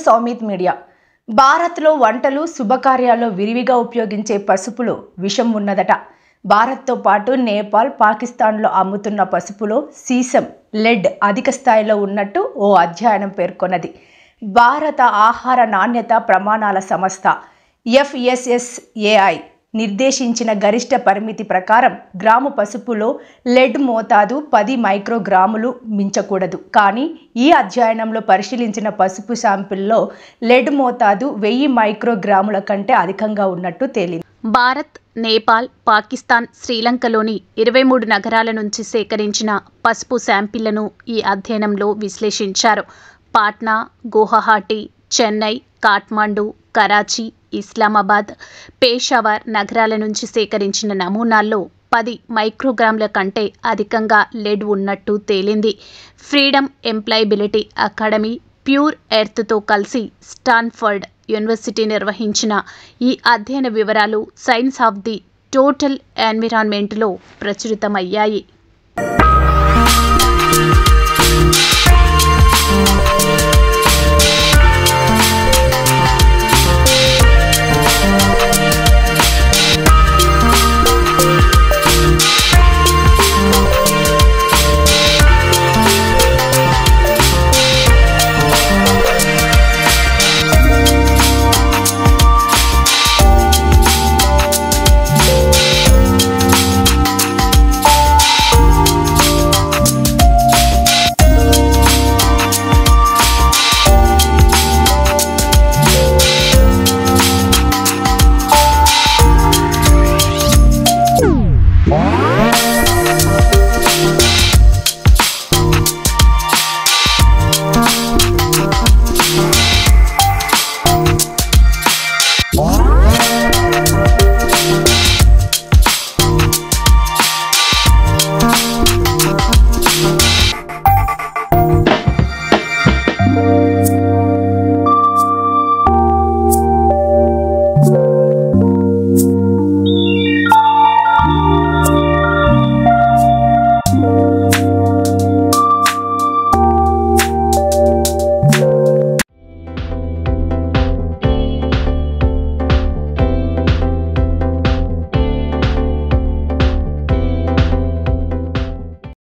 Soumith media. భారత్లో వంటలు, శుభకార్యాల్లో విరివిగా ఉపయోగించే పసుపులో విషం ఉన్నదట. భారత్తో పాటు నేపాల్, పాకిస్తాన్లో అమ్ముతున్న పసుపులో సీసం, లెడ్ అధిక స్థాయిలో ఉన్నట్టు ఓ అధ్యయనం పేర్కొన్నది. భారత ఆహార నాణ్యత ప్రమాణాల సంస్థ FSSAI నిర్దేశించిన గరిష్ట పరిమితి ప్రకారం గ్రాము పసుపులో లెడ్ మోతాదు 10 మైక్రోగ్రాములు మించకూడదు. కానీ ఈ అధ్యయనంలో పరిశీలించిన పసుపు శాంపిల్లో లెడ్ మోతాదు 1000 మైక్రోగ్రాముల కంటే అధికంగా ఉన్నట్టు తేలింది. భారత్, నేపాల్, పాకిస్తాన్, శ్రీలంకలోని 23 నగరాల నుంచి సేకరించిన పసుపు శాంపిళ్లను ఈ అధ్యయనంలో విశ్లేషించారు. పాట్నా, గువాహటి, చెన్నై, కాఠ్మండు, కరాచీ, ఇస్లామాబాద్, పేషావర్ నగరాల నుంచి సేకరించిన నమూనాల్లో 10 మైక్రోగ్రాముల కంటే అధికంగా లెడ్ ఉన్నట్టు తేలింది. ఫ్రీడమ్ ఎంప్లాయబిలిటీ అకాడమీ, ప్యూర్ ఎర్త్తో కలిసి స్టాన్ఫర్డ్ యూనివర్సిటీ నిర్వహించిన ఈ అధ్యయన వివరాలు సైన్స్ ఆఫ్ ది టోటల్ ఎన్విరాన్మెంట్లో ప్రచురితమయ్యాయి.